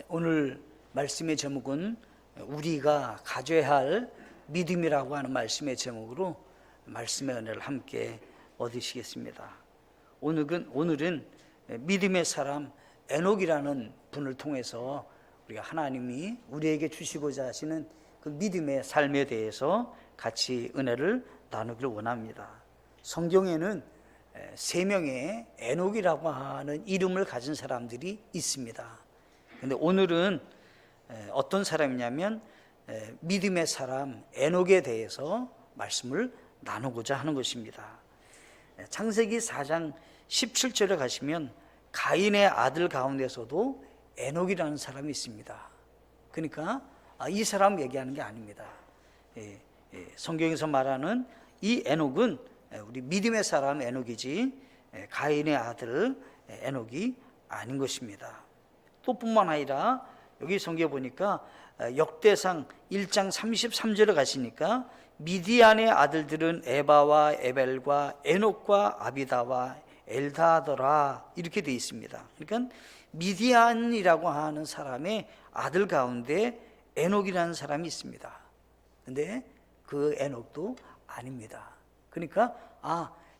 오늘 말씀의 제목은 우리가 가져야 할 믿음이라고 하는 말씀의 제목으로 말씀의 은혜를 함께 얻으시겠습니다. 오늘은 믿음의 사람 에녹이라는 분을 통해서 우리가 하나님이 우리에게 주시고자 하시는 그 믿음의 삶에 대해서 같이 은혜를 나누기를 원합니다. 성경에는 3명의 에녹이라고 하는 이름을 가진 사람들이 있습니다. 근데 오늘은 어떤 사람이냐면 믿음의 사람 에녹에 대해서 말씀을 나누고자 하는 것입니다. 창세기 4장 17절에 가시면 가인의 아들 가운데서도 에녹이라는 사람이 있습니다. 그러니까 이 사람 얘기하는 게 아닙니다. 성경에서 말하는 이 에녹은 우리 믿음의 사람 에녹이지 가인의 아들 에녹이 아닌 것입니다. 또 뿐만 아니라 여기 성경에 보니까 역대상 1장 33절에 가시니까 미디안의 아들들은 에바와 에벨과 에녹과 아비다와 엘다더라 이렇게 되어 있습니다. 그러니까 미디안이라고 하는 사람의 아들 가운데 에녹이라는 사람이 있습니다. 근데 그 에녹도 아닙니다. 그러니까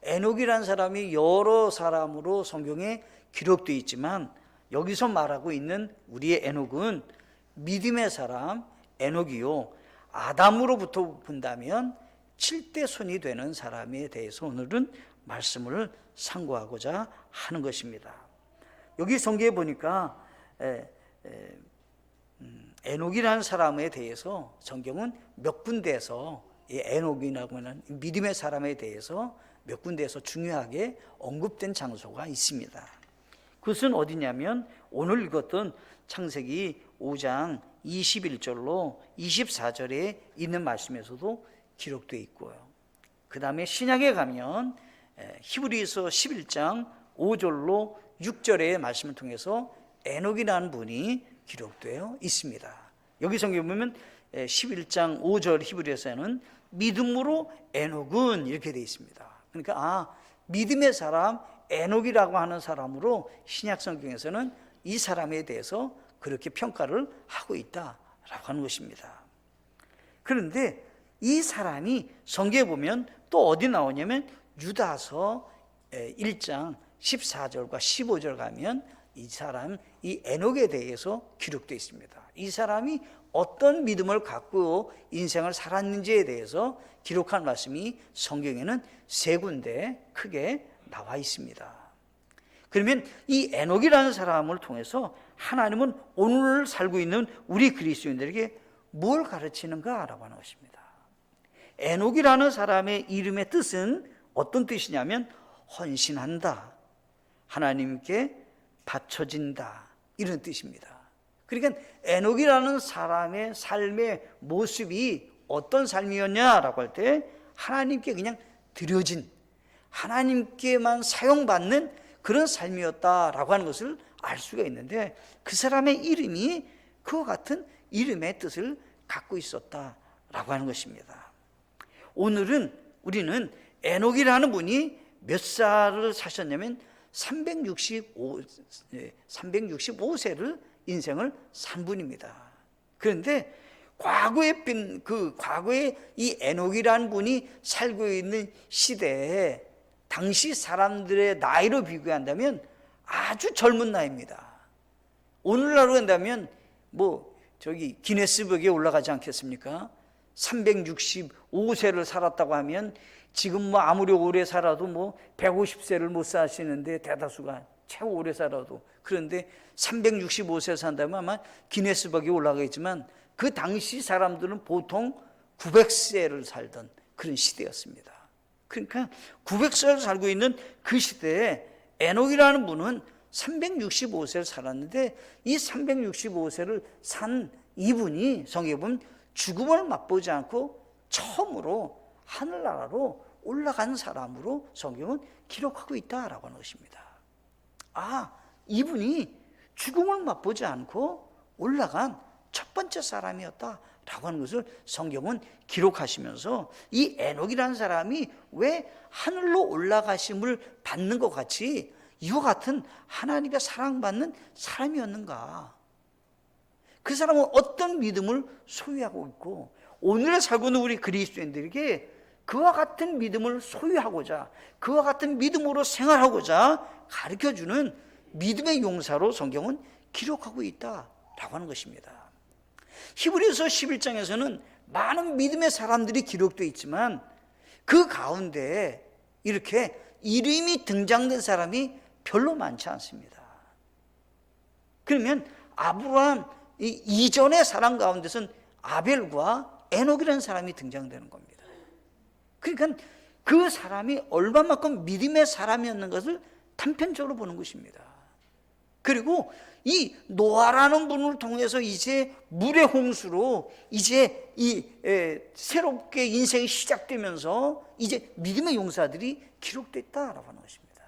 에녹이라는 사람이 여러 사람으로 성경에 기록되어 있지만 여기서 말하고 있는 우리의 에녹은 믿음의 사람 에녹이요, 아담으로부터 본다면 7대 손이 되는 사람에 대해서 오늘은 말씀을 상고하고자 하는 것입니다. 여기 성경에 보니까 에녹이라는 사람에 대해서 성경은 몇 군데에서 이 에녹이라고 하는 믿음의 사람에 대해서 몇 군데에서 중요하게 언급된 장소가 있습니다. 그것은 어디냐면 오늘 읽었던 창세기 5장 21절로 24절에 있는 말씀에서도 기록되어 있고요. 그 다음에 신약에 가면 히브리서 11장 5절로 6절의 말씀을 통해서 에녹이라는 분이 기록되어 있습니다. 여기 성경에 보면 11장 5절 히브리서에는 믿음으로 에녹은 이렇게 되어 있습니다. 그러니까 믿음의 사람 에녹이라고 하는 사람으로 신약 성경에서는 이 사람에 대해서 그렇게 평가를 하고 있다라고 하는 것입니다. 그런데 이 사람이 성경에 보면 또 어디 나오냐면 유다서 1장 14절과 15절 가면 이 사람, 이 에녹에 대해서 기록되어 있습니다. 이 사람이 어떤 믿음을 갖고 인생을 살았는지에 대해서 기록한 말씀이 성경에는 3군데 크게 나와 있습니다. 그러면 이 에녹이라는 사람을 통해서 하나님은 오늘 살고 있는 우리 그리스도인들에게 뭘 가르치는가라고 하는 것입니다. 에녹이라는 사람의 이름의 뜻은 어떤 뜻이냐면 헌신한다, 하나님께 바쳐진다, 이런 뜻입니다. 그러니까 에녹이라는 사람의 삶의 모습이 어떤 삶이었냐라고 할 때 하나님께 그냥 드려진, 하나님께만 사용받는 그런 삶이었다라고 하는 것을 알 수가 있는데 그 사람의 이름이 그와 같은 이름의 뜻을 갖고 있었다라고 하는 것입니다. 오늘은 우리는 에녹이라는 분이 몇 살을 사셨냐면 365세를 인생을 산 분입니다. 그런데 과거에 이 에녹이라는 분이 살고 있는 시대에 당시 사람들의 나이로 비교한다면 아주 젊은 나이입니다. 오늘날로 한다면 기네스북에 올라가지 않겠습니까? 365세를 살았다고 하면 지금 아무리 오래 살아도 150세를 못 사시는데 대다수가 최고 오래 살아도, 그런데 365세 산다면 아마 기네스북에 올라가겠지만 그 당시 사람들은 보통 900세를 살던 그런 시대였습니다. 그러니까 900세를 살고 있는 그 시대에 에녹이라는 분은 365세를 살았는데 이 365세를 산 이분이 성경에 보면 죽음을 맛보지 않고 처음으로 하늘나라로 올라간 사람으로 성경은 기록하고 있다라고 하는 것입니다. 이분이 죽음을 맛보지 않고 올라간 첫 번째 사람이었다라고 하는 것을 성경은 기록하시면서 이 에녹이라는 사람이 왜 하늘로 올라가심을 받는 것 같이 이와 같은 하나님의 사랑받는 사람이었는가? 그 사람은 어떤 믿음을 소유하고 있고, 오늘에 살고 있는 우리 그리스도인들에게 그와 같은 믿음을 소유하고자, 그와 같은 믿음으로 생활하고자 가르쳐주는 믿음의 용사로 성경은 기록하고 있다라고 하는 것입니다. 히브리서 11장에서는 많은 믿음의 사람들이 기록되어 있지만 그 가운데 이렇게 이름이 등장된 사람이 별로 많지 않습니다. 그러면 아브라함 이전의 사람 가운데서는 아벨과 에녹이라는 사람이 등장되는 겁니다. 그러니까 그 사람이 얼마만큼 믿음의 사람이었는 것을 단편적으로 보는 것입니다. 그리고 이 노아라는 분을 통해서 이제 물의 홍수로 이제 새롭게 인생이 시작되면서 이제 믿음의 용사들이 기록됐다라고 하는 것입니다.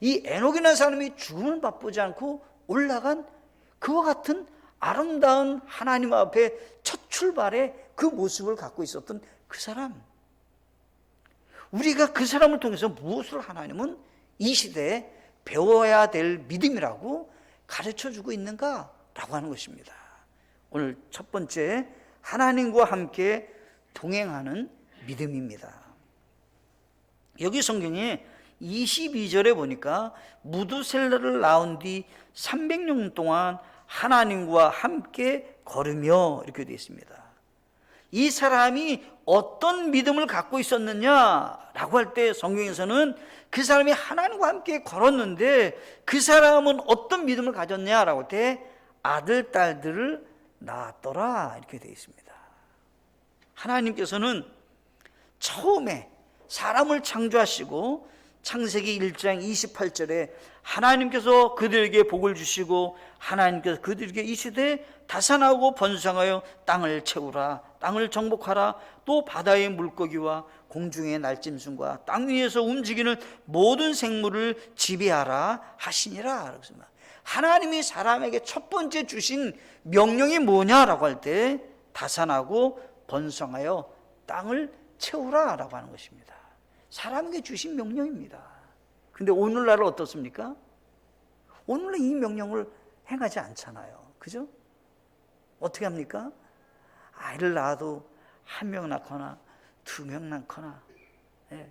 이 에녹이라는 사람이 죽음을 맛보지 않고 올라간 그와 같은 아름다운 하나님 앞에 첫 출발의 그 모습을 갖고 있었던 그 사람, 우리가 그 사람을 통해서 무엇을 하나님은 이 시대에 배워야 될 믿음이라고 가르쳐주고 있는가라고 하는 것입니다. 오늘 첫 번째, 하나님과 함께 동행하는 믿음입니다. 여기 성경에 22절에 보니까 무두셀라를 낳은 뒤 300년 동안 하나님과 함께 걸으며 이렇게 되어 있습니다. 이 사람이 어떤 믿음을 갖고 있었느냐라고 할 때 성경에서는 그 사람이 하나님과 함께 걸었는데 그 사람은 어떤 믿음을 가졌냐라고 할 때 아들, 딸들을 낳았더라 이렇게 되어 있습니다. 하나님께서는 처음에 사람을 창조하시고 창세기 1장 28절에 하나님께서 그들에게 복을 주시고 하나님께서 그들에게 이 시대에 다산하고 번성하여 땅을 채우라, 땅을 정복하라, 또 바다의 물고기와 공중의 날짐승과 땅 위에서 움직이는 모든 생물을 지배하라 하시니라. 하나님이 사람에게 첫 번째 주신 명령이 뭐냐라고 할 때 다산하고 번성하여 땅을 채우라라고 하는 것입니다. 사람에게 주신 명령입니다. 그런데 오늘날은 어떻습니까? 오늘날 이 명령을 행하지 않잖아요. 그죠? 어떻게 합니까? 아이를 낳아도 1명 낳거나 2명 낳거나, 예.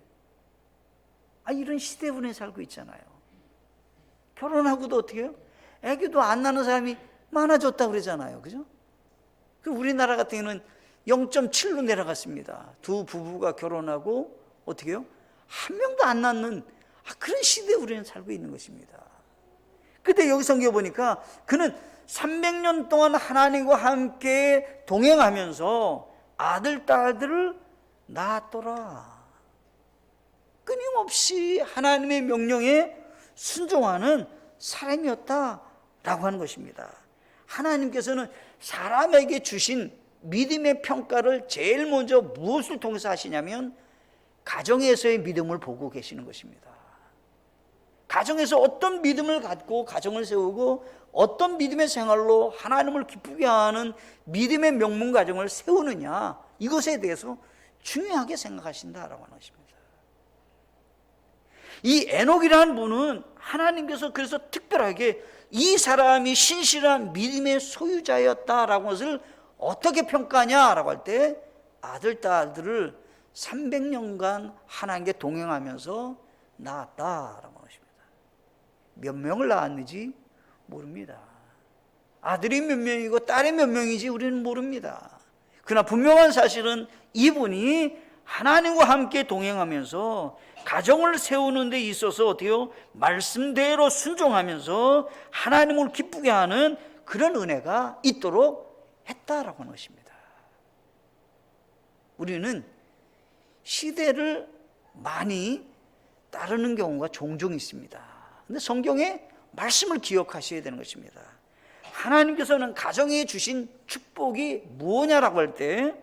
이런 시대 분에 살고 있잖아요. 결혼하고도 어떻게 해요? 애기도 안 낳는 사람이 많아졌다고 그러잖아요. 그죠? 우리나라 같은 경우는 0.7로 내려갔습니다. 두 부부가 결혼하고 어떻게 해요? 1명도 안 낳는 그런 시대에 우리는 살고 있는 것입니다. 그때 여기 성경 보니까 그는 300년 동안 하나님과 함께 동행하면서 아들, 딸들을 낳았더라. 끊임없이 하나님의 명령에 순종하는 사람이었다라고 하는 것입니다. 하나님께서는 사람에게 주신 믿음의 평가를 제일 먼저 무엇을 통해서 하시냐면 가정에서의 믿음을 보고 계시는 것입니다. 가정에서 어떤 믿음을 갖고 가정을 세우고 어떤 믿음의 생활로 하나님을 기쁘게 하는 믿음의 명문 가정을 세우느냐, 이것에 대해서 중요하게 생각하신다라고 하는 것입니다. 이 에녹이라는 분은 하나님께서 그래서 특별하게 이 사람이 신실한 믿음의 소유자였다라고 하는 것을 어떻게 평가하냐라고 할 때 아들, 딸들을 300년간 하나님께 동행하면서 낳았다라고 하는 것입니다. 몇 명을 낳았는지 모릅니다. 아들이 몇 명이고 딸이 몇 명인지 우리는 모릅니다. 그러나 분명한 사실은 이분이 하나님과 함께 동행하면서 가정을 세우는 데 있어서 어때요? 말씀대로 순종하면서 하나님을 기쁘게 하는 그런 은혜가 있도록 했다라고 하는 것입니다. 우리는 시대를 많이 따르는 경우가 종종 있습니다. 그런데 성경의 말씀을 기억하셔야 되는 것입니다. 하나님께서는 가정에 주신 축복이 뭐냐라고 할 때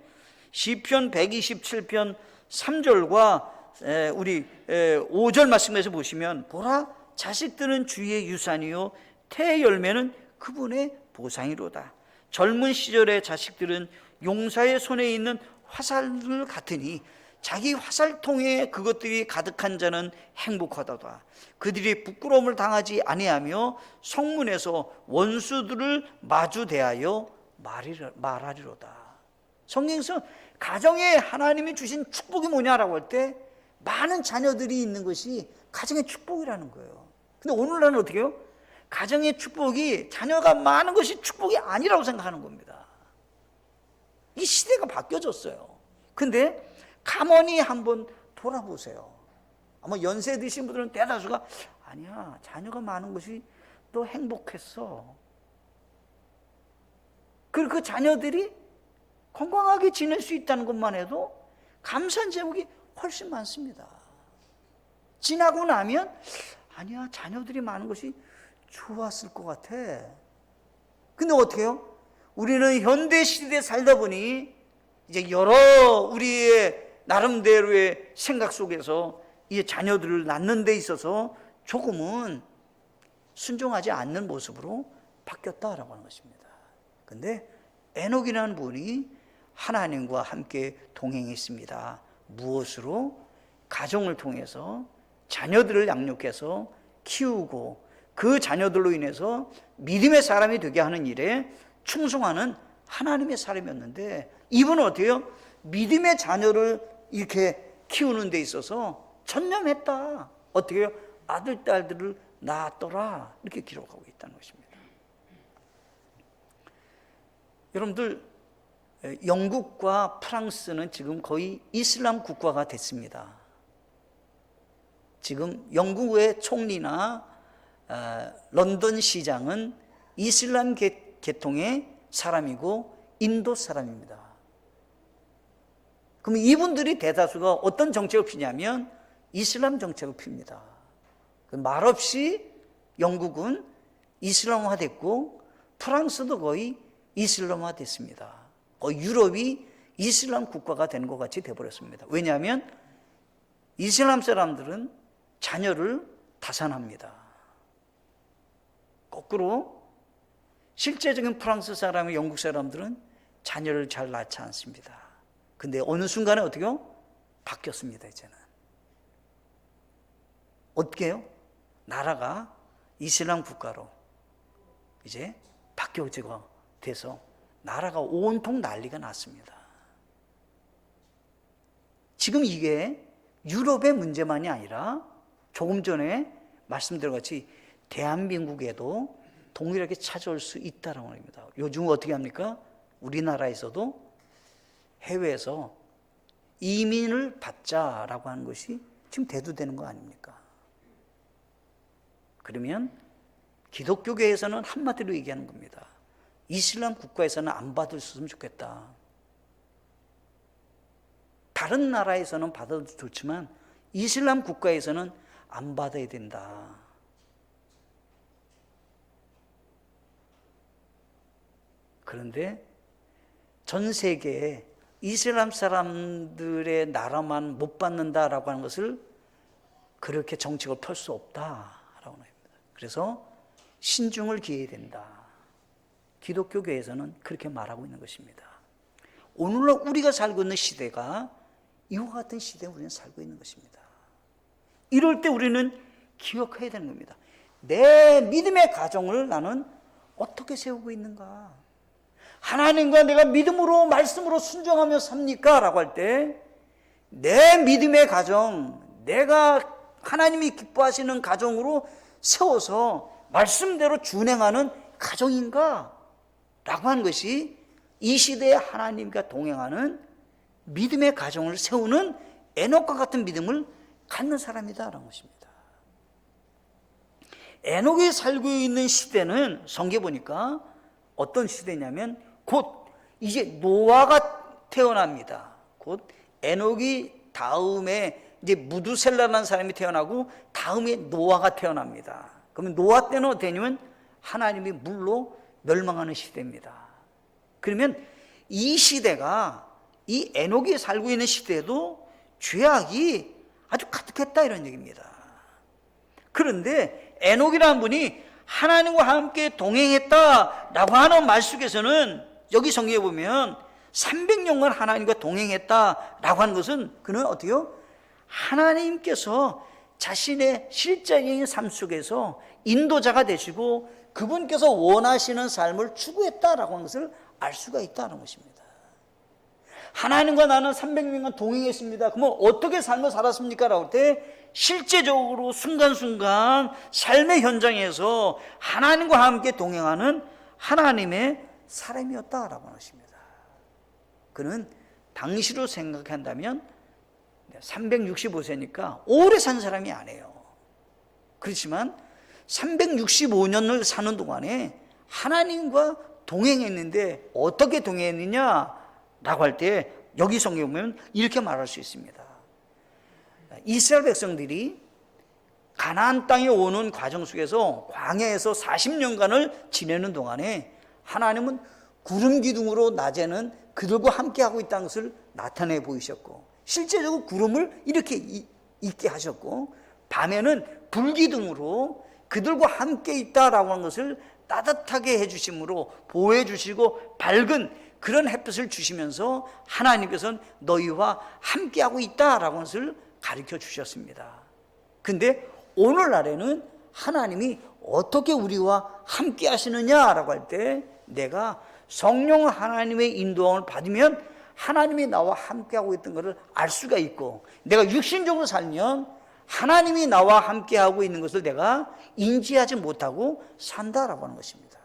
시편 127편 3절과 우리 5절 말씀에서 보시면 보라, 자식들은 주의 유산이요 태의 열매는 그분의 보상이로다. 젊은 시절의 자식들은 용사의 손에 있는 화살을 같으니 자기 화살통에 그것들이 가득한 자는 행복하도다. 그들이 부끄러움을 당하지 아니하며 성문에서 원수들을 마주 대하여 말하리로다. 성경에서 가정에 하나님이 주신 축복이 뭐냐라고 할 때 많은 자녀들이 있는 것이 가정의 축복이라는 거예요. 근데 오늘날은 어떻게 해요? 가정의 축복이, 자녀가 많은 것이 축복이 아니라고 생각하는 겁니다. 이 시대가 바뀌어졌어요. 근데 가만히 한번 돌아보세요. 아마 연세 드신 분들은 대다수가 아니야, 자녀가 많은 것이 너 행복했어. 그리고 그 자녀들이 건강하게 지낼 수 있다는 것만 해도 감사한 제목이 훨씬 많습니다. 지나고 나면 아니야, 자녀들이 많은 것이 좋았을 것 같아. 근데 어떻게 해요? 우리는 현대 시대에 살다 보니 이제 여러 우리의 나름대로의 생각 속에서 이 자녀들을 낳는 데 있어서 조금은 순종하지 않는 모습으로 바뀌었다라고 하는 것입니다. 근데 에녹이라는 분이 하나님과 함께 동행했습니다. 무엇으로? 가정을 통해서 자녀들을 양육해서 키우고 그 자녀들로 인해서 믿음의 사람이 되게 하는 일에 충성하는 하나님의 사람이었는데, 이분은 어떻게 해요? 믿음의 자녀를 이렇게 키우는 데 있어서 전념했다. 어떻게 해요? 아들, 딸들을 낳았더라. 이렇게 기록하고 있다는 것입니다. 여러분들, 영국과 프랑스는 지금 거의 이슬람 국가가 됐습니다. 지금 영국의 총리나 런던 시장은 이슬람 계통의 사람이고 인도 사람입니다. 그럼 이분들이 대다수가 어떤 정책을 피냐면 이슬람 정책을 핍니다. 말없이 영국은 이슬람화 됐고 프랑스도 거의 이슬람화 됐습니다. 유럽이 이슬람 국가가 된 것 같이 돼버렸습니다. 왜냐하면 이슬람 사람들은 자녀를 다산합니다. 거꾸로 실제적인 프랑스 사람과 영국 사람들은 자녀를 잘 낳지 않습니다. 근데 어느 순간에 어떻게 해요? 바뀌었습니다. 이제는 어떻게 해요? 나라가 이슬람 국가로 이제 바뀌어지고 돼서 나라가 온통 난리가 났습니다. 지금 이게 유럽의 문제만이 아니라 조금 전에 말씀드린 같이 대한민국에도 동일하게 찾아올 수 있다는 겁니다. 요즘 어떻게 합니까? 우리나라에서도 해외에서 이민을 받자라고 하는 것이 지금 대두되는 거 아닙니까? 그러면 기독교계에서는 한마디로 얘기하는 겁니다. 이슬람 국가에서는 안 받았으면 좋겠다. 다른 나라에서는 받아도 좋지만 이슬람 국가에서는 안 받아야 된다. 그런데 전 세계에 이슬람 사람들의 나라만 못 받는다라고 하는 것을 그렇게 정책을 펼 수 없다라고 합니다. 그래서 신중을 기해야 된다. 기독교계에서는 그렇게 말하고 있는 것입니다. 오늘날 우리가 살고 있는 시대가 이와 같은 시대에 우리는 살고 있는 것입니다. 이럴 때 우리는 기억해야 되는 겁니다. 내 믿음의 가정을 나는 어떻게 세우고 있는가? 하나님과 내가 믿음으로 말씀으로 순종하며 삽니까? 라고 할 때 내 믿음의 가정, 내가 하나님이 기뻐하시는 가정으로 세워서 말씀대로 준행하는 가정인가? 라고 하는 것이 이 시대에 하나님과 동행하는 믿음의 가정을 세우는 에녹과 같은 믿음을 갖는 사람이다라는 것입니다. 에녹이 살고 있는 시대는 성경에 보니까 어떤 시대냐면 곧 이제 노아가 태어납니다. 곧 에녹이 다음에 이제 무두셀라라는 사람이 태어나고 다음에 노아가 태어납니다. 그러면 노아 때는 어떠냐면 하나님이 물로 멸망하는 시대입니다. 그러면 이 시대가 이 에녹이 살고 있는 시대에도 죄악이 아주 가득했다 이런 얘기입니다. 그런데 에녹이라는 분이 하나님과 함께 동행했다라고 하는 말 속에서는 여기 성경에 보면 300년간 하나님과 동행했다라고 하는 것은 그는 어때요? 하나님께서 자신의 실제적인 삶 속에서 인도자가 되시고 그분께서 원하시는 삶을 추구했다라고 하는 것을 알 수가 있다는 것입니다. 하나님과 나는 300년간 동행했습니다. 그러면 어떻게 삶을 살았습니까? 라고 할 때 실제적으로 순간순간 삶의 현장에서 하나님과 함께 동행하는 하나님의 사람이었다라고 하는 것입니다. 그는 당시로 생각한다면 365세니까 오래 산 사람이 아니에요. 그렇지만 365년을 사는 동안에 하나님과 동행했는데 어떻게 동행했느냐라고 할 때 여기 성경에 보면 이렇게 말할 수 있습니다. 이스라엘 백성들이 가나안 땅에 오는 과정 속에서 광야에서 40년간을 지내는 동안에 하나님은 구름 기둥으로 낮에는 그들과 함께하고 있다는 것을 나타내 보이셨고 실제적으로 구름을 이렇게 있게 하셨고 밤에는 불기둥으로 그들과 함께 있다라고 하는 것을 따뜻하게 해주심으로 보호해 주시고 밝은 그런 햇빛을 주시면서 하나님께서는 너희와 함께하고 있다라고 하는 것을 가르쳐 주셨습니다. 근데 오늘날에는 하나님이 어떻게 우리와 함께 하시느냐라고 할 때 내가 성령 하나님의 인도함을 받으면 하나님이 나와 함께하고 있던 것을 알 수가 있고 내가 육신적으로 살면 하나님이 나와 함께하고 있는 것을 내가 인지하지 못하고 산다라고 하는 것입니다.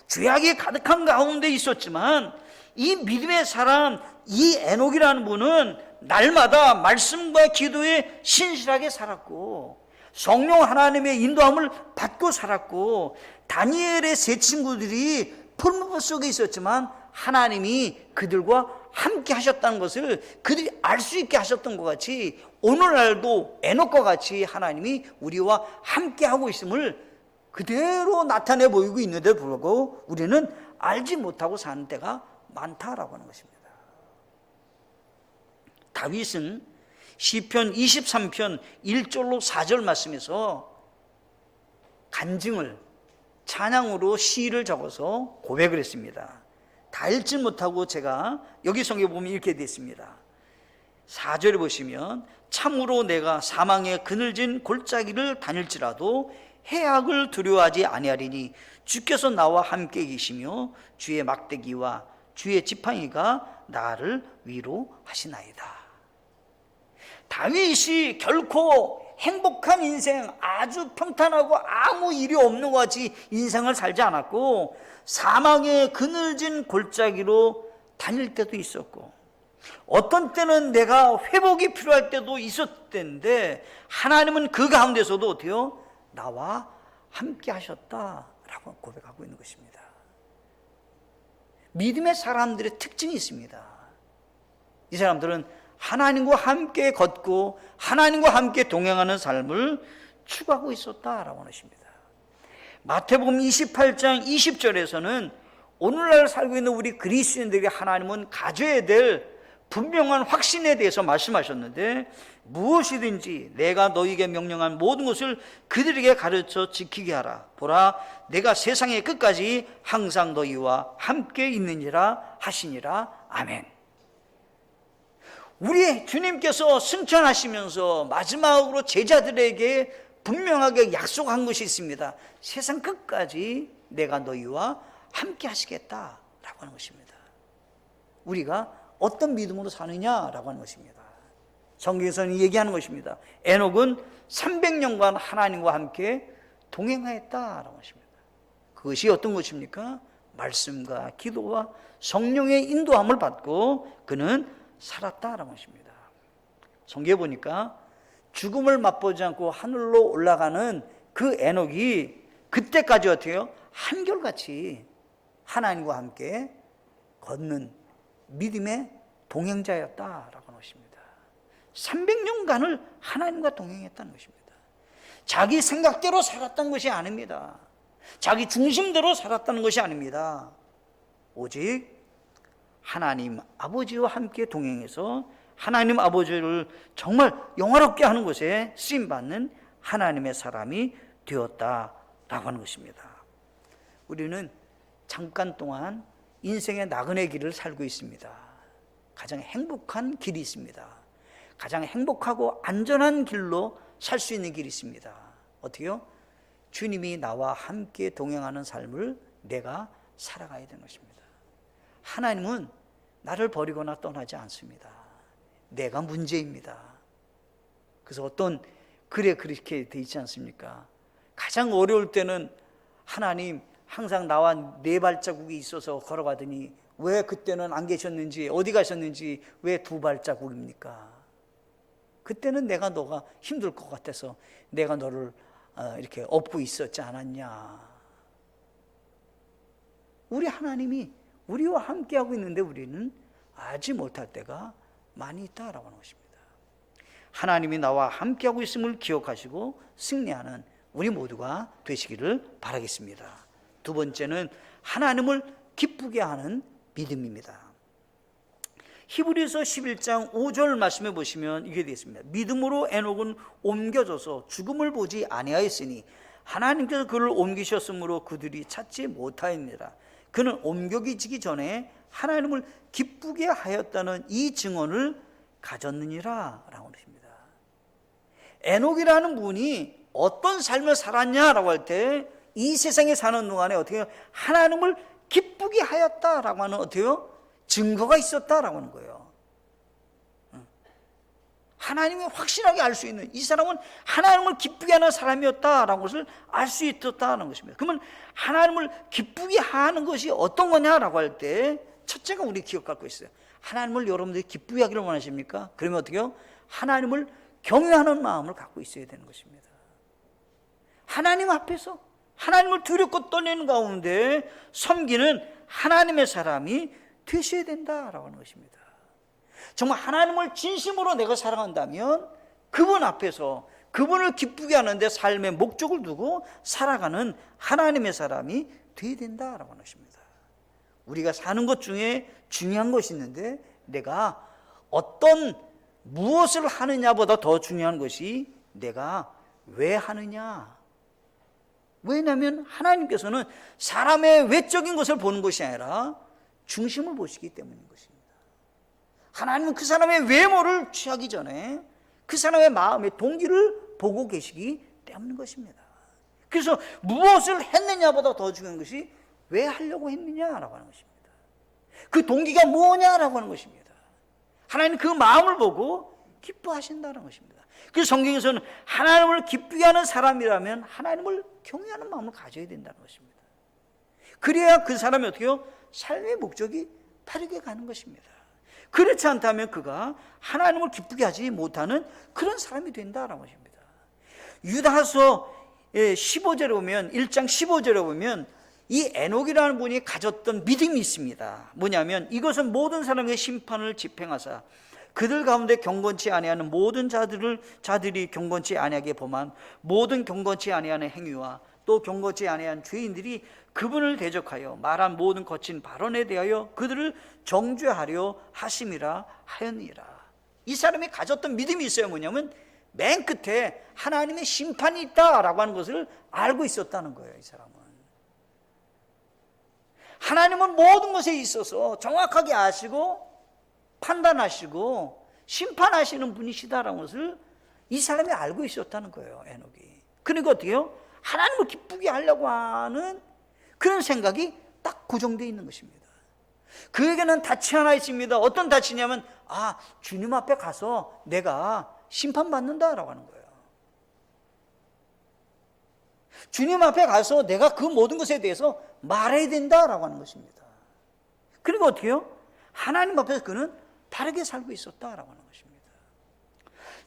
죄악이 가득한 가운데 있었지만 이 믿음의 사람 이 에녹이라는 분은 날마다 말씀과 기도에 신실하게 살았고 성령 하나님의 인도함을 받고 살았고 다니엘의 세 친구들이 풀무불 속에 있었지만 하나님이 그들과 함께 하셨다는 것을 그들이 알 수 있게 하셨던 것 같이 오늘날도 에녹과 같이 하나님이 우리와 함께 하고 있음을 그대로 나타내 보이고 있는데도 불구하고 우리는 알지 못하고 사는 때가 많다라고 하는 것입니다. 다윗은 시편 23편 1절로 4절 말씀에서 간증을 찬양으로 시를 적어서 고백을 했습니다. 다 읽지 못하고 제가 여기 성경에 보면 이렇게 되어 있습니다. 4절에 보시면 참으로 내가 사망의 그늘진 골짜기를 다닐지라도 해악을 두려워하지 아니하리니 주께서 나와 함께 계시며 주의 막대기와 주의 지팡이가 나를 위로하시나이다. 다윗이 결코 행복한 인생 아주 평탄하고 아무 일이 없는 것 같이 인생을 살지 않았고 사망의 그늘진 골짜기로 다닐 때도 있었고 어떤 때는 내가 회복이 필요할 때도 있었을 때인데 하나님은 그 가운데서도 어때요? 나와 함께 하셨다라고 고백하고 있는 것입니다. 믿음의 사람들의 특징이 있습니다. 이 사람들은 하나님과 함께 걷고 하나님과 함께 동행하는 삶을 추구하고 있었다라고 하는 것입니다. 마태복음 28장 20절에서는 오늘날 살고 있는 우리 그리스도인들에게 하나님은 가져야 될 분명한 확신에 대해서 말씀하셨는데 무엇이든지 내가 너희에게 명령한 모든 것을 그들에게 가르쳐 지키게 하라. 보라, 내가 세상의 끝까지 항상 너희와 함께 있느니라 하시니라. 아멘. 우리 주님께서 승천하시면서 마지막으로 제자들에게 분명하게 약속한 것이 있습니다. 세상 끝까지 내가 너희와 함께 하시겠다라고 하는 것입니다. 우리가 어떤 믿음으로 사느냐라고 하는 것입니다. 성경에서는 얘기하는 것입니다. 에녹은 300년간 하나님과 함께 동행하였다라고 하십니다. 그것이 어떤 것입니까? 말씀과 기도와 성령의 인도함을 받고 그는 살았다라고 하십니다. 성경에 보니까 죽음을 맛보지 않고 하늘로 올라가는 그 에녹이 그때까지 어때요? 한결같이 하나님과 함께 걷는 믿음의 동행자였다라고 하는 것입니다. 300년간을 하나님과 동행했다는 것입니다. 자기 생각대로 살았다는 것이 아닙니다. 자기 중심대로 살았다는 것이 아닙니다. 오직 하나님 아버지와 함께 동행해서 하나님 아버지를 정말 영화롭게 하는 것에 쓰임받는 하나님의 사람이 되었다라고 하는 것입니다. 우리는 잠깐 동안 인생의 나그네 길을 살고 있습니다. 가장 행복한 길이 있습니다. 가장 행복하고 안전한 길로 살 수 있는 길이 있습니다. 어떻게요? 주님이 나와 함께 동행하는 삶을 내가 살아가야 되는 것입니다. 하나님은 나를 버리거나 떠나지 않습니다. 내가 문제입니다. 그래서 어떤 글에 그렇게 돼 있지 않습니까? 가장 어려울 때는 하나님 항상 나와 네 발자국이 있어서 걸어가더니 왜 그때는 안 계셨는지, 어디 가셨는지 왜 두 발자국입니까? 그때는 너가 힘들 것 같아서 내가 너를 이렇게 업고 있었지 않았냐. 우리 하나님이 우리와 함께하고 있는데 우리는 알지 못할 때가 많이 있다라고 하는 것입니다. 하나님이 나와 함께하고 있음을 기억하시고 승리하는 우리 모두가 되시기를 바라겠습니다. 두 번째는 하나님을 기쁘게 하는 믿음입니다. 히브리서 11장 5절 말씀해 보시면 이게 되어 있습니다. 믿음으로 에녹은 옮겨져서 죽음을 보지 아니하였으니 하나님께서 그를 옮기셨으므로 그들이 찾지 못하였느니라. 그는 옮겨지기 전에 하나님을 기쁘게 하였다는 이 증언을 가졌느니라 라고 하십니다. 에녹이라는 분이 어떤 삶을 살았냐라고 할 때 이 세상에 사는 동안에 어떻게 하나님을 기쁘게 하였다라고 하는 어때요? 증거가 있었다라고 하는 거예요. 하나님이 확실하게 알 수 있는, 이 사람은 하나님을 기쁘게 하는 사람이었다라는 것을 알 수 있었다는 것입니다. 그러면 하나님을 기쁘게 하는 것이 어떤 거냐라고 할 때 첫째가 우리 기억할 거 있어요. 하나님을 여러분들이 기쁘게 하기를 원하십니까? 그러면 어떻게 해요? 하나님을 경외하는 마음을 갖고 있어야 되는 것입니다. 하나님 앞에서 하나님을 두렵고 떨리는 가운데 섬기는 하나님의 사람이 되셔야 된다라고 하는 것입니다. 정말 하나님을 진심으로 내가 사랑한다면 그분 앞에서 그분을 기쁘게 하는데 삶의 목적을 두고 살아가는 하나님의 사람이 되어야 된다라고 하는 것입니다. 우리가 사는 것 중에 중요한 것이 있는데 내가 어떤 무엇을 하느냐보다 더 중요한 것이 내가 왜 하느냐. 왜냐하면 하나님께서는 사람의 외적인 것을 보는 것이 아니라 중심을 보시기 때문인 것입니다. 하나님은 그 사람의 외모를 취하기 전에 그 사람의 마음의 동기를 보고 계시기 때문인 것입니다. 그래서 무엇을 했느냐보다 더 중요한 것이 왜 하려고 했느냐라고 하는 것입니다. 그 동기가 뭐냐라고 하는 것입니다. 하나님 그 마음을 보고 기뻐하신다는 것입니다. 그래서 성경에서는 하나님을 기쁘게 하는 사람이라면 하나님을 경외하는 마음을 가져야 된다는 것입니다. 그래야 그 사람이 어떻게 해요? 삶의 목적이 다르게 가는 것입니다. 그렇지 않다면 그가 하나님을 기쁘게 하지 못하는 그런 사람이 된다는 것입니다. 유다서 15절에 보면 1장 15절에 보면 이 에녹이라는 분이 가졌던 믿음이 있습니다. 뭐냐면 이것은 모든 사람의 심판을 집행하사 그들 가운데 경건치 아니하는 모든 자들이 경건치 아니하게 범한 모든 경건치 아니하는 행위와 또 경건치 아니한 죄인들이 그분을 대적하여 말한 모든 거친 발언에 대하여 그들을 정죄하려 하심이라 하였니라. 이 사람이 가졌던 믿음이 있어요. 뭐냐면 맨 끝에 하나님의 심판이 있다라고 하는 것을 알고 있었다는 거예요. 이 사람은 하나님은 모든 것에 있어서 정확하게 아시고 판단하시고 심판하시는 분이시다라는 것을 이 사람이 알고 있었다는 거예요. 에녹이. 그러니까 어떻게 해요? 하나님을 기쁘게 하려고 하는 그런 생각이 딱 고정되어 있는 것입니다. 그에게는 닻이 하나 있습니다. 어떤 닻이냐면 주님 앞에 가서 내가 심판받는다라고 하는 거예요. 주님 앞에 가서 내가 그 모든 것에 대해서 말해야 된다라고 하는 것입니다. 그러니까 어떻게 해요? 하나님 앞에서 그는 다르게 살고 있었다라고 하는 것입니다.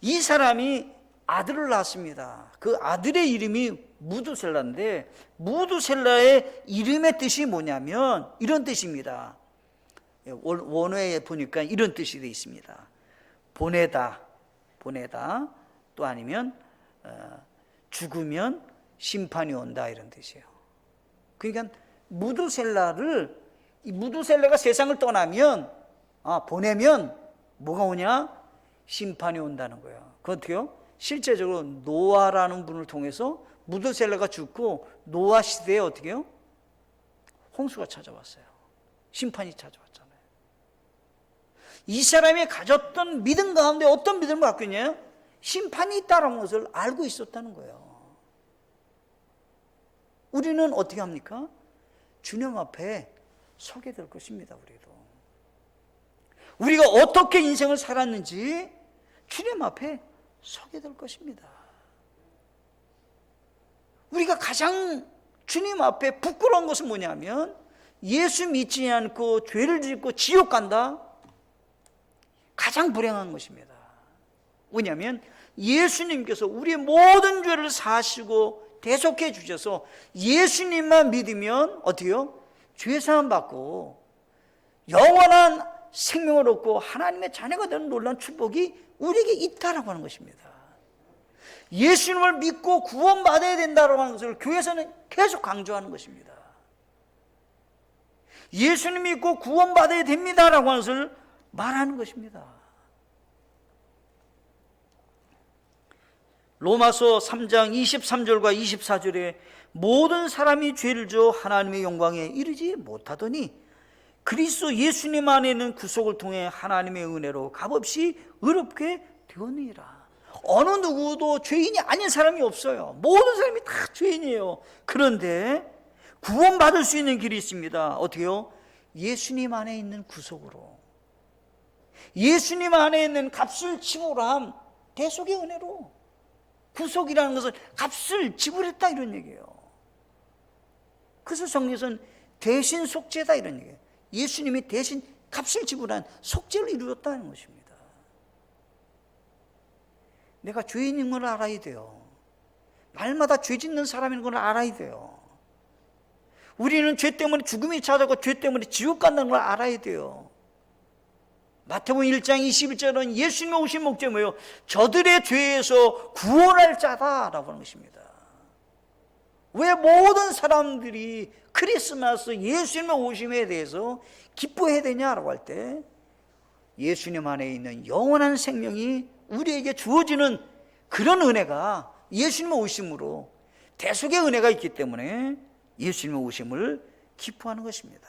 이 사람이 아들을 낳았습니다. 그 아들의 이름이 무두셀라인데 무두셀라의 이름의 뜻이 뭐냐면 이런 뜻입니다. 원어에 보니까 이런 뜻이 되어 있습니다. 보내다 또 아니면 죽으면 심판이 온다 이런 뜻이에요. 그러니까 무두셀라가 세상을 떠나면 보내면 뭐가 오냐? 심판이 온다는 거예요. 그 어떻게요? 실제적으로 노아라는 분을 통해서 무두셀라가 죽고 노아 시대에 어떻게 해요? 홍수가 찾아왔어요. 심판이 찾아왔잖아요. 이 사람이 가졌던 믿음 가운데 어떤 믿음을 갖고 있냐? 심판이 있다는 것을 알고 있었다는 거예요. 우리는 어떻게 합니까? 주님 앞에 서게 될 것입니다. 우리가 어떻게 인생을 살았는지 주님 앞에 서게 될 것입니다. 우리가 가장 주님 앞에 부끄러운 것은 뭐냐면 예수 믿지 않고 죄를 짓고 지옥 간다. 가장 불행한 것입니다. 왜냐하면 예수님께서 우리의 모든 죄를 사시고 대속해 주셔서 예수님만 믿으면 어때요? 죄사함 받고 영원한 생명을 얻고 하나님의 자녀가 되는 놀라운 축복이 우리에게 있다라고 하는 것입니다. 예수님을 믿고 구원받아야 된다고 하는 것을 교회에서는 계속 강조하는 것입니다. 예수님 믿고 구원받아야 됩니다라고 하는 것을 말하는 것입니다. 로마서 3장 23절과 24절에 모든 사람이 죄를 지어 하나님의 영광에 이르지 못하더니 그리스도 예수님 안에 있는 구속을 통해 하나님의 은혜로 값없이 의롭게 되었느니라. 어느 누구도 죄인이 아닌 사람이 없어요. 모든 사람이 다 죄인이에요. 그런데 구원받을 수 있는 길이 있습니다. 어떻게요? 예수님 안에 있는 구속으로, 예수님 안에 있는 값을 지불한 대속의 은혜로. 구속이라는 것은 값을 지불했다 이런 얘기예요. 그래서 성경에서는 대신 속죄다 이런 얘기예요. 예수님이 대신 값을 지불한 속죄를 이루었다는 것입니다. 내가 죄인인 걸 알아야 돼요. 날마다 죄 짓는 사람인 걸 알아야 돼요. 우리는 죄 때문에 죽음이 찾아오고 죄 때문에 지옥 간다는 걸 알아야 돼요. 마태복음 1장 21절은 예수님이 오신 목적이 뭐예요? 저들의 죄에서 구원할 자다라고 하는 것입니다. 왜 모든 사람들이 크리스마스 예수님의 오심에 대해서 기뻐해야 되냐라고 할 때 예수님 안에 있는 영원한 생명이 우리에게 주어지는 그런 은혜가 예수님의 오심으로 대속의 은혜가 있기 때문에 예수님의 오심을 기뻐하는 것입니다.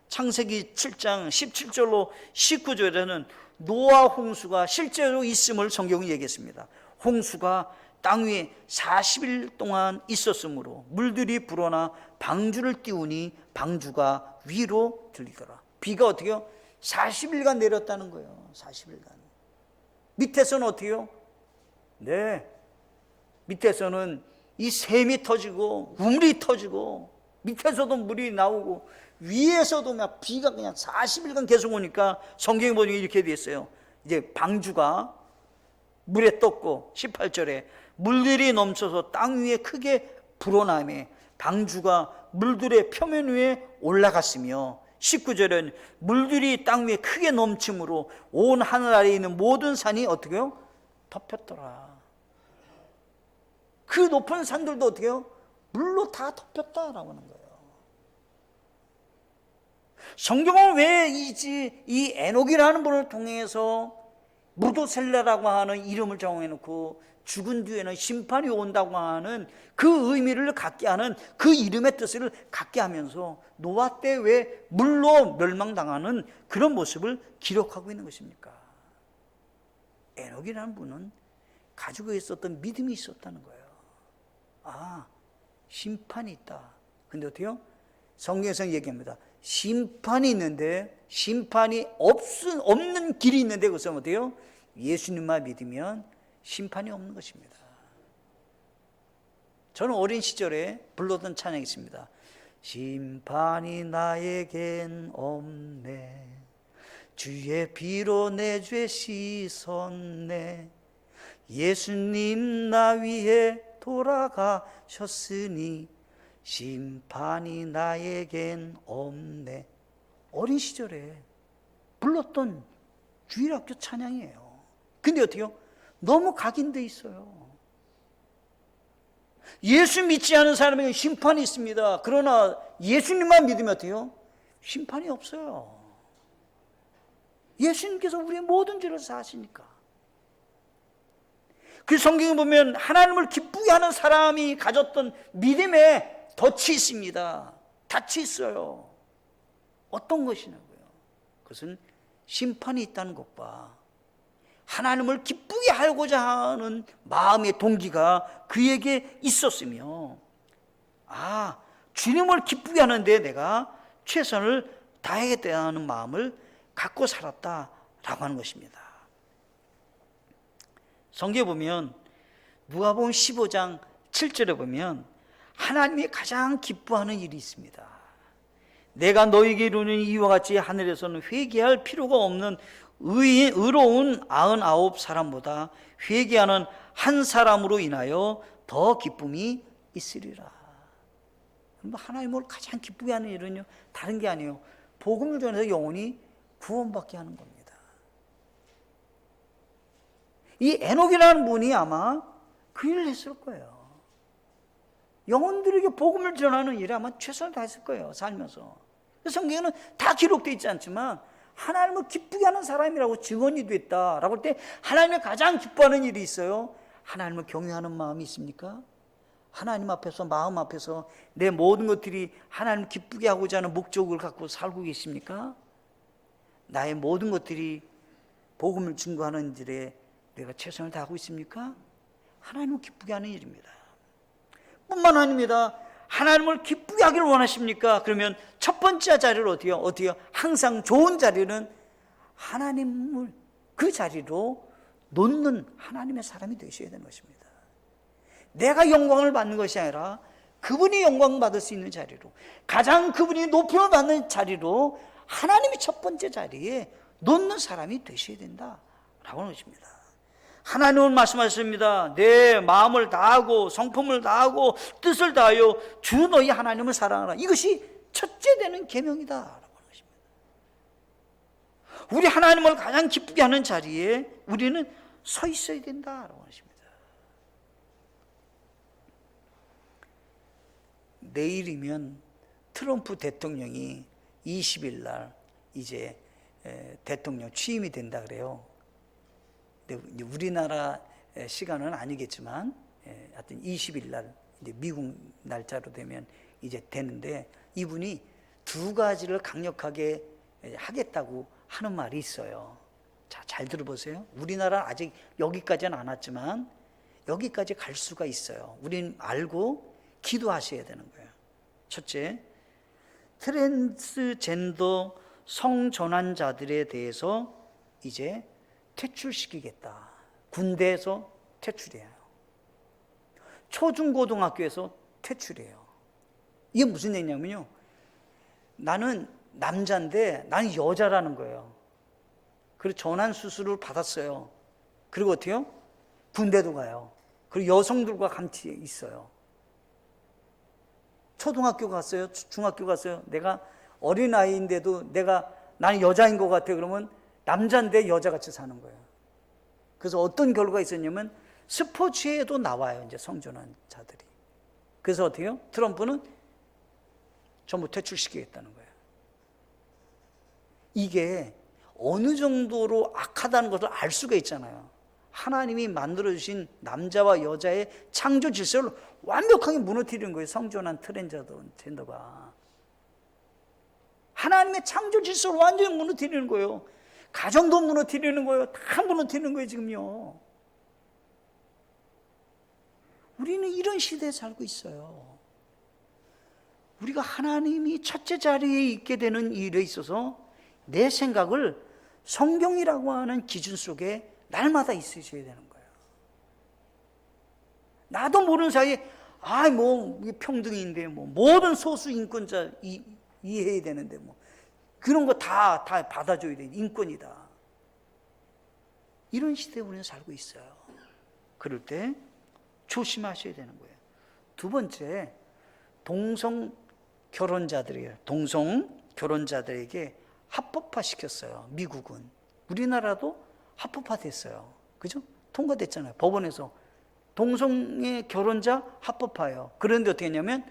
창세기 7장 17절로 19절에는 노아 홍수가 실제로 있음을 성경이 얘기했습니다. 홍수가 땅 위에 40일 동안 있었으므로 물들이 불어나 방주를 띄우니 방주가 위로 들리더라. 비가 어떻게요? 40일간 내렸다는 거예요. 40일간. 밑에서는 어떻게요? 네, 밑에서는 이 샘이 터지고 우물이 터지고 밑에서도 물이 나오고 위에서도 막 비가 그냥 40일간 계속 오니까 성경에 보니 이렇게 돼 있어요. 이제 방주가 물에 떴고 18절에 물들이 넘쳐서 땅 위에 크게 불어나며 방주가 물들의 표면 위에 올라갔으며 19절은 물들이 땅 위에 크게 넘침으로 온 하늘 아래에 있는 모든 산이 어떻게 해요? 덮였더라. 그 높은 산들도 어떻게 해요? 물로 다 덮였다라고 하는 거예요. 성경은 왜 이 에녹이라는 분을 통해서 무도셀라라고 하는 이름을 정해놓고 죽은 뒤에는 심판이 온다고 하는 그 의미를 갖게 하는 그 이름의 뜻을 갖게 하면서 노아 때 왜 물로 멸망당하는 그런 모습을 기록하고 있는 것입니까? 에녹이라는 분은 가지고 있었던 믿음이 있었다는 거예요. 아, 심판이 있다. 근데 어때요? 성경에서 얘기합니다. 심판이 있는데 심판이 없는 길이 있는데 그것은 어때요? 예수님만 믿으면 심판이 없는 것입니다. 저는 어린 시절에 불렀던 찬양이 있습니다. 심판이 나에겐 없네 주의 피로 내 죄 씻었네 예수님 나 위해 돌아가셨으니 심판이 나에겐 없네. 어린 시절에 불렀던 주일학교 찬양이에요. 근데 어떻게요? 너무 각인돼 있어요. 예수 믿지 않은 사람에게 심판이 있습니다. 그러나 예수님만 믿으면 어때요? 심판이 없어요. 예수님께서 우리의 모든 죄를 사하시니까. 그 성경에 보면 하나님을 기쁘게 하는 사람이 가졌던 믿음의 덫이 있습니다. 닻이 있어요. 어떤 것이냐고요? 그것은 심판이 있다는 것과 하나님을 기쁘게 하고자 하는 마음의 동기가 그에게 있었으며, 주님을 기쁘게 하는데 내가 최선을 다해야겠다는 마음을 갖고 살았다라고 하는 것입니다. 성경에 보면 누가복음 15장 7절에 보면 하나님이 가장 기뻐하는 일이 있습니다. 내가 너에게 이루는 이와 같이 하늘에서는 회개할 필요가 없는 의로운 99사람보다 회개하는 한 사람으로 인하여 더 기쁨이 있으리라. 하나님을 가장 기쁘게 하는 일은요, 다른 게 아니에요. 복음을 전해서 영혼이 구원받게 하는 겁니다. 이 에녹이라는 분이 아마 그 일을 했을 거예요. 영혼들에게 복음을 전하는 일에 아마 최선을 다했을 거예요, 살면서. 성경에는 다 기록되어 있지 않지만 하나님을 기쁘게 하는 사람이라고 증언이 됐다라고 할 때 하나님이 가장 기뻐하는 일이 있어요. 하나님을 경외하는 마음이 있습니까? 하나님 앞에서, 마음 앞에서 내 모든 것들이 하나님을 기쁘게 하고자 하는 목적을 갖고 살고 계십니까? 나의 모든 것들이 복음을 증거하는 일에 내가 최선을 다하고 있습니까? 하나님을 기쁘게 하는 일입니다. 뿐만 아닙니다. 하나님을 기쁘게 하기를 원하십니까? 그러면 첫 번째 자리를 어디요? 항상 좋은 자리는 하나님을 그 자리로 놓는 하나님의 사람이 되셔야 되는 것입니다. 내가 영광을 받는 것이 아니라 그분이 영광 받을 수 있는 자리로, 가장 그분이 높임을 받는 자리로 하나님이 첫 번째 자리에 놓는 사람이 되셔야 된다라고 하는 것입니다. 하나님은 말씀하십니다. 내 마음을 다하고 성품을 다하고 뜻을 다하여 주 너희 하나님을 사랑하라. 이것이 첫째 되는 계명이다라고 하는 것입니다. 우리 하나님을 가장 기쁘게 하는 자리에 우리는 서 있어야 된다라고 하는 것입니다. 내일이면 트럼프 대통령이 20일 날 이제 대통령 취임이 된다 그래요. 우리나라 시간은 아니겠지만 하여튼 20일 날 이제 미국 날짜로 되면 이제 되는데, 이분이 두 가지를 강력하게 하겠다고 하는 말이 있어요. 자, 잘 들어보세요. 우리나라는 아직 여기까지는 안 왔지만 여기까지 갈 수가 있어요. 우린 알고 기도하셔야 되는 거예요. 첫째, 트랜스젠더 성전환자들에 대해서 이제 퇴출시키겠다. 군대에서 퇴출해요. 초중고등학교에서 퇴출해요. 이게 무슨 얘기냐면요, 나는 남자인데 나는 여자라는 거예요. 그리고 전환 수술을 받았어요. 그리고 어때요? 군대도 가요. 그리고 여성들과 같이 있어요. 초등학교 갔어요? 중학교 갔어요? 내가 어린아이인데도 나는 여자인 것 같아. 그러면 남자인데 여자같이 사는 거예요. 그래서 어떤 결과가 있었냐면 스포츠에도 나와요, 이제 성전환자들이. 그래서 어떻게 해요? 트럼프는 전부 퇴출시키겠다는 거예요. 이게 어느 정도로 악하다는 것을 알 수가 있잖아요. 하나님이 만들어주신 남자와 여자의 창조 질서를 완벽하게 무너뜨리는 거예요. 성전환 트랜스젠더가 하나님의 창조 질서를 완전히 무너뜨리는 거예요. 가정도 무너뜨리는 거예요. 다 무너뜨리는 거예요, 지금요. 우리는 이런 시대에 살고 있어요. 우리가 하나님이 첫째 자리에 있게 되는 일에 있어서 내 생각을 성경이라고 하는 기준 속에 날마다 있으셔야 되는 거예요. 나도 모르는 사이에 평등인데 모든 소수 인권자 이해해야 되는데 그런 거 다 받아줘야 돼. 인권이다. 이런 시대에 우리는 살고 있어요. 그럴 때 조심하셔야 되는 거예요. 두 번째, 동성 결혼자들에게 합법화 시켰어요. 미국은. 우리나라도 합법화 됐어요. 그죠? 통과됐잖아요. 법원에서 동성애 결혼자 합법화예요. 그런데 어떻게 했냐면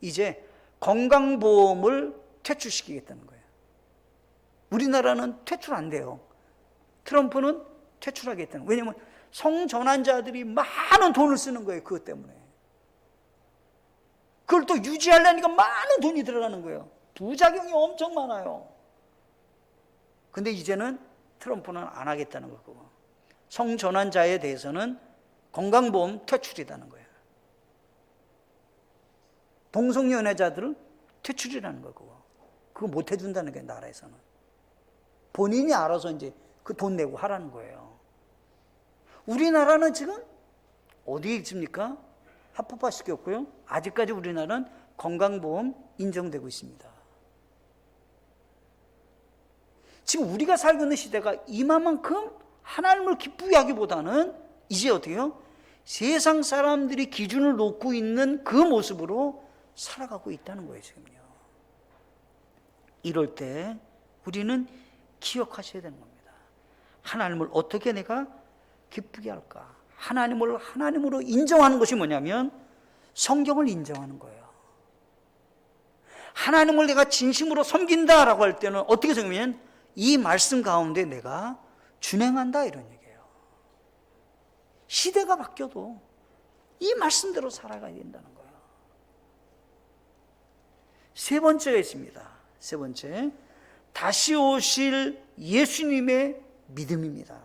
이제 건강보험을 퇴출시키겠다는 거예요. 우리나라는 퇴출 안 돼요. 트럼프는 퇴출하겠다는 거예요. 왜냐하면 성전환자들이 많은 돈을 쓰는 거예요. 그것 때문에. 그걸 또 유지하려니까 많은 돈이 들어가는 거예요. 부작용이 엄청 많아요. 근데 이제는 트럼프는 안 하겠다는 거고, 성전환자에 대해서는 건강보험 퇴출이라는 거예요. 동성연애자들은 퇴출이라는 거고, 그거 못 해준다는 게 나라에서는. 본인이 알아서 이제 그 돈 내고 하라는 거예요. 우리나라는 지금 어디에 있습니까? 합법화시켰고요. 아직까지 우리나라는 건강보험 인정되고 있습니다. 지금 우리가 살고 있는 시대가 이만큼 하나님을 기쁘게 하기보다는 이제 어떻게 해요? 세상 사람들이 기준을 놓고 있는 그 모습으로 살아가고 있다는 거예요, 지금요. 이럴 때 우리는 기억하셔야 되는 겁니다. 하나님을 어떻게 내가 기쁘게 할까? 하나님을 하나님으로 인정하는 것이 뭐냐면 성경을 인정하는 거예요. 하나님을 내가 진심으로 섬긴다라고 할 때는 어떻게 생각하면 이 말씀 가운데 내가 준행한다, 이런 얘기예요. 시대가 바뀌어도 이 말씀대로 살아가야 된다는 거예요. 세 번째가 있습니다. 세 번째, 다시 오실 예수님의 믿음입니다.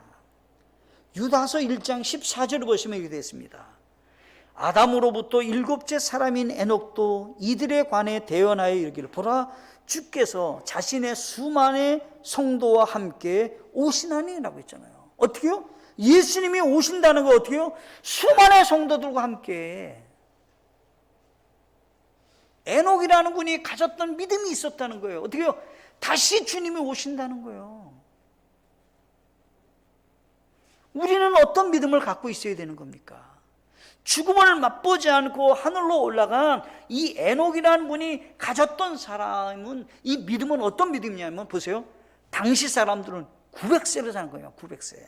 유다서 1장 14절을 보시면 이렇게 되어 있습니다. 아담으로부터 일곱째 사람인 에녹도 이들에 관해 대언하여 이르기를, 보라, 주께서 자신의 수만의 성도와 함께 오시나니 라고 했잖아요. 어떻게요? 예수님이 오신다는 거 어떻게요? 수만의 성도들과 함께. 에녹이라는 분이 가졌던 믿음이 있었다는 거예요. 어떻게요? 다시 주님이 오신다는 거예요. 우리는 어떤 믿음을 갖고 있어야 되는 겁니까? 죽음을 맛보지 않고 하늘로 올라간 이 에녹이라는 분이 가졌던 사람은, 이 믿음은 어떤 믿음이냐면, 보세요. 당시 사람들은 900세를 사는 거예요. 900세.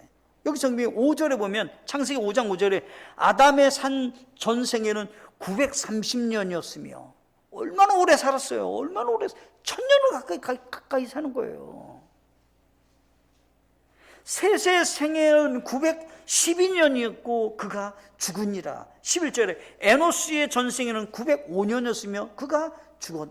여기 성경 5절에 보면, 창세기 5장 5절에 아담의 산 전생에는 930년이었으며 얼마나 오래 살았어요. 얼마나 오래, 1000년을 가까이 사는 거예요. 셋의 생애는 912년이었고 그가 죽으니라. 11절에 에노스의 전생에는 905년이었으며 그가 죽었.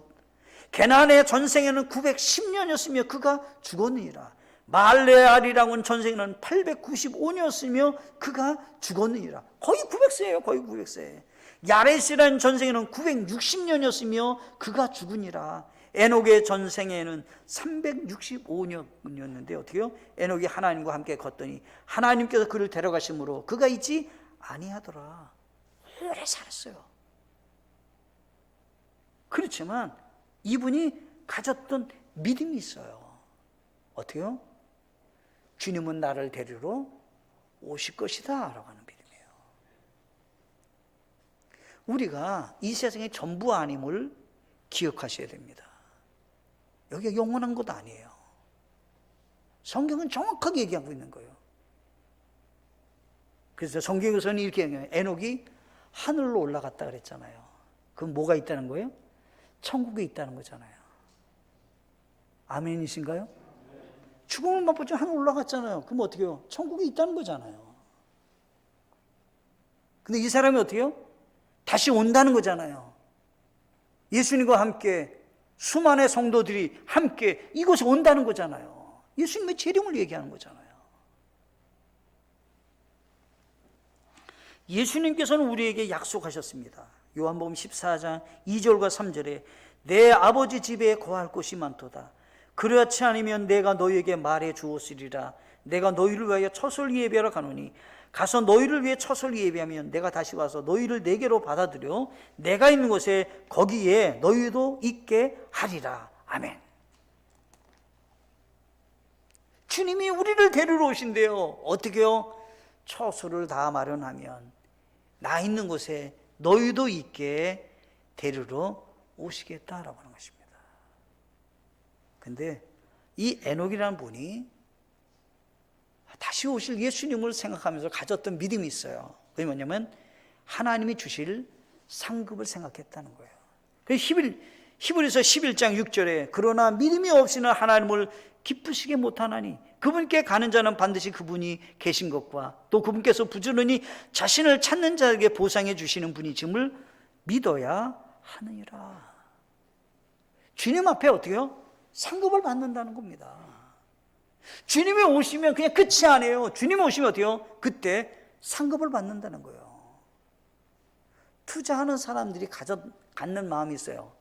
게난의 전생에는 910년이었으며 그가 죽었느니라. 말레알이라고는 전생에는 895년이었으며 그가 죽었느니라. 거의 900세예요. 거의 900세. 야레스라는 전생에는 960년이었으며 그가 죽으니라. 에녹의 전생에는 365년이었는데 어떻게 해요? 에녹이 하나님과 함께 걷더니 하나님께서 그를 데려가심으로 그가 있지 아니하더라. 오래 살았어요. 그렇지만 이분이 가졌던 믿음이 있어요. 어떻게 해요? 주님은 나를 데리러 오실 것이다 라고 하는 믿음이에요. 우리가 이 세상의 전부 아님을 기억하셔야 됩니다. 여기가 영원한 것 아니에요. 성경은 정확하게 얘기하고 있는 거예요. 그래서 성경에서는 이렇게 얘기해요. 에녹이 하늘로 올라갔다 그랬잖아요. 그럼 뭐가 있다는 거예요? 천국에 있다는 거잖아요. 아멘이신가요? 죽음을 맛보지 하늘 올라갔잖아요. 그럼 어떻게 해요? 천국에 있다는 거잖아요. 근데 이 사람이 어떻게 해요? 다시 온다는 거잖아요. 예수님과 함께 수많은 성도들이 함께 이곳에 온다는 거잖아요. 예수님의 재림을 얘기하는 거잖아요. 예수님께서는 우리에게 약속하셨습니다. 요한복음 14장 2절과 3절에 내 아버지 집에 거할 곳이 많도다. 그렇지 않으면 내가 너희에게 말해 주었으리라. 내가 너희를 위하여 처소를 예비하러 가노니 가서 너희를 위해 처소를 예비하면 내가 다시 와서 너희를 내게로 받아들여 내가 있는 곳에 거기에 너희도 있게 하리라. 아멘. 주님이 우리를 데리러 오신대요. 어떻게요? 처소를 다 마련하면 나 있는 곳에 너희도 있게 데리러 오시겠다라고 하는 것입니다. 근데 이 에녹이라는 분이 다시 오실 예수님을 생각하면서 가졌던 믿음이 있어요. 그게 뭐냐면 하나님이 주실 상급을 생각했다는 거예요. 히브리서 11장 6절에 그러나 믿음이 없이는 하나님을 기쁘시게 못하나니 그분께 가는 자는 반드시 그분이 계신 것과 또 그분께서 부지런히 자신을 찾는 자에게 보상해 주시는 분이심을 믿어야 하느니라. 주님 앞에 어떻게요? 상급을 받는다는 겁니다. 주님이 오시면 그냥 끝이 아니에요. 주님이 오시면 어때요? 그때 상급을 받는다는 거예요. 투자하는 사람들이 갖는 마음이 있어요.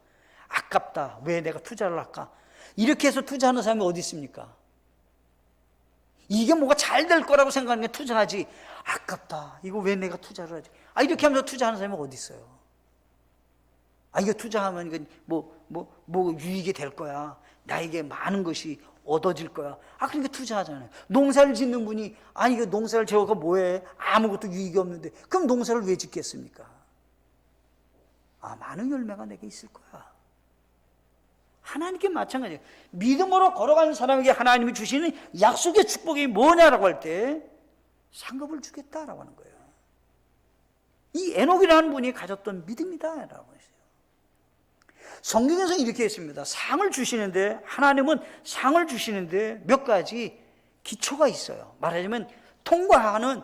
아깝다. 왜 내가 투자를 할까? 이렇게 해서 투자하는 사람이 어디 있습니까? 이게 뭐가 잘 될 거라고 생각하는 게 투자하지. 아깝다. 이거 왜 내가 투자를 하지? 이렇게 하면서 투자하는 사람이 어디 있어요? 이거 투자하면 이거 뭐 유익이 될 거야. 나에게 많은 것이 얻어질 거야. 그러니까 투자하잖아요. 농사를 짓는 분이 이거 농사를 지어가 뭐해? 아무것도 유익이 없는데 그럼 농사를 왜 짓겠습니까? 많은 열매가 내게 있을 거야. 하나님께 마찬가지예요. 믿음으로 걸어가는 사람에게 하나님이 주시는 약속의 축복이 뭐냐라고 할 때 상급을 주겠다라고 하는 거예요. 이 에녹이라는 분이 가졌던 믿음이다라고 했어요. 성경에서 이렇게 했습니다. 상을 주시는데, 하나님은 상을 주시는데 몇 가지 기초가 있어요. 말하자면 통과하는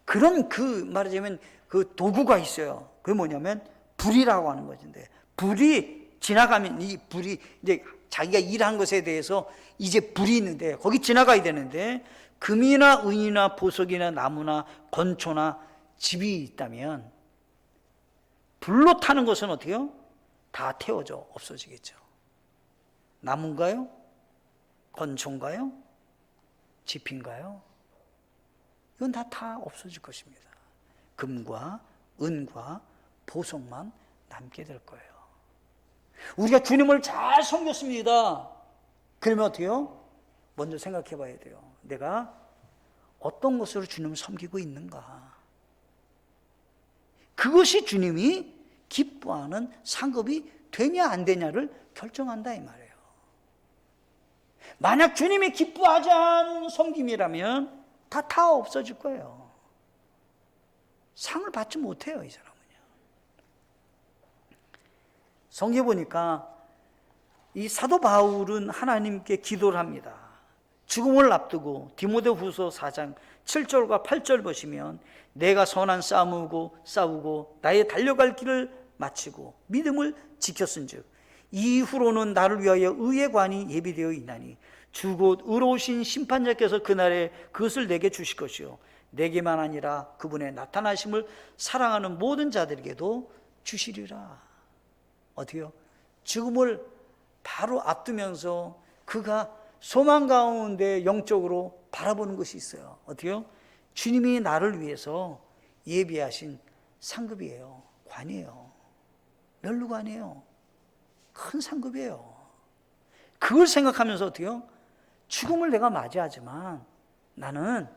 그런 말하자면 그 도구가 있어요. 그게 뭐냐면 불이라고 하는 것인데, 불이 지나가면 이 불이 이제 자기가 일한 것에 대해서 이제 불이 있는데 거기 지나가야 되는데, 금이나 은이나 보석이나 나무나 건초나 집이 있다면 불로 타는 것은 어때요? 다 태워져 없어지겠죠. 나무인가요? 건초인가요? 집인가요? 이건 다 없어질 것입니다. 금과 은과 보석만 남게 될 거예요. 우리가 주님을 잘 섬겼습니다. 그러면 어때요? 먼저 생각해 봐야 돼요. 내가 어떤 것으로 주님을 섬기고 있는가? 그것이 주님이 기뻐하는 상급이 되냐 안 되냐를 결정한다 이 말이에요. 만약 주님이 기뻐하지 않는 섬김이라면 다 없어질 거예요. 상을 받지 못해요, 이 사람은요. 성경에 보니까 이 사도 바울은 하나님께 기도를 합니다. 죽음을 앞두고 디모데후서 4장 7절과 8절 보시면 내가 선한 싸우고 나의 달려갈 길을 마치고 믿음을 지켰은즉 이후로는 나를 위하여 의의 관이 예비되어 있나니 주 곧 의로우신 심판자께서 그날에 그것을 내게 주실 것이요 내게만 아니라 그분의 나타나심을 사랑하는 모든 자들에게도 주시리라. 어때요? 죽음을 바로 앞두면서 그가 소망 가운데 영적으로 바라보는 것이 있어요. 어때요? 주님이 나를 위해서 예비하신 상급이에요. 관이에요. 면류관이에요. 큰 상급이에요. 그걸 생각하면서 어때요? 죽음을 내가 맞이하지만 나는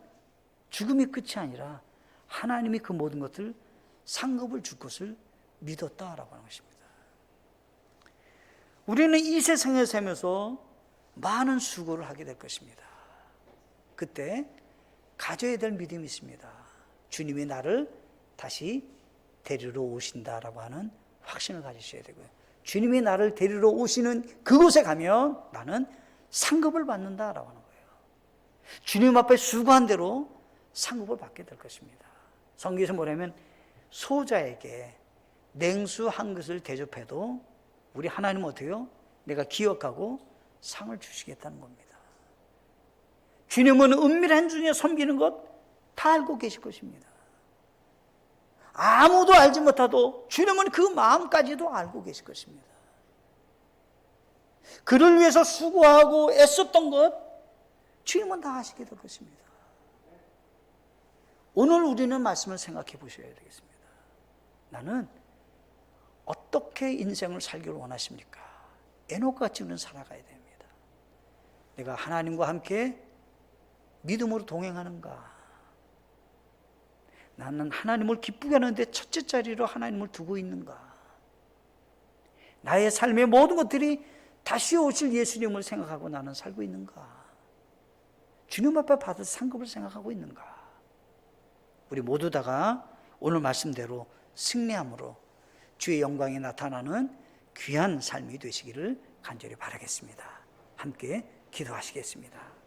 죽음이 끝이 아니라 하나님이 그 모든 것들 상급을 줄 것을 믿었다라고 하는 것입니다. 우리는 이 세상에 살면서 많은 수고를 하게 될 것입니다. 그때 가져야 될 믿음이 있습니다. 주님이 나를 다시 데리러 오신다라고 하는 확신을 가지셔야 되고요. 주님이 나를 데리러 오시는 그곳에 가면 나는 상급을 받는다라고 하는 거예요. 주님 앞에 수고한 대로 상급을 받게 될 것입니다. 성경에서 뭐냐면 소자에게 냉수 한 그릇을 대접해도 우리 하나님은 어때요? 내가 기억하고 상을 주시겠다는 겁니다. 주님은 은밀한 중에 섬기는 것 다 알고 계실 것입니다. 아무도 알지 못하도 주님은 그 마음까지도 알고 계실 것입니다. 그를 위해서 수고하고 애썼던 것 주님은 다 아시게 될 것입니다. 오늘 우리는 말씀을 생각해 보셔야 되겠습니다. 나는 어떻게 인생을 살기를 원하십니까? 에녹같이 우리는 살아가야 됩니다. 내가 하나님과 함께 믿음으로 동행하는가? 나는 하나님을 기쁘게 하는데 첫째 자리로 하나님을 두고 있는가? 나의 삶의 모든 것들이 다시 오실 예수님을 생각하고 나는 살고 있는가? 주님 앞에 받을 상급을 생각하고 있는가? 우리 모두 다가 오늘 말씀대로 승리함으로 주의 영광이 나타나는 귀한 삶이 되시기를 간절히 바라겠습니다. 함께 기도하시겠습니다.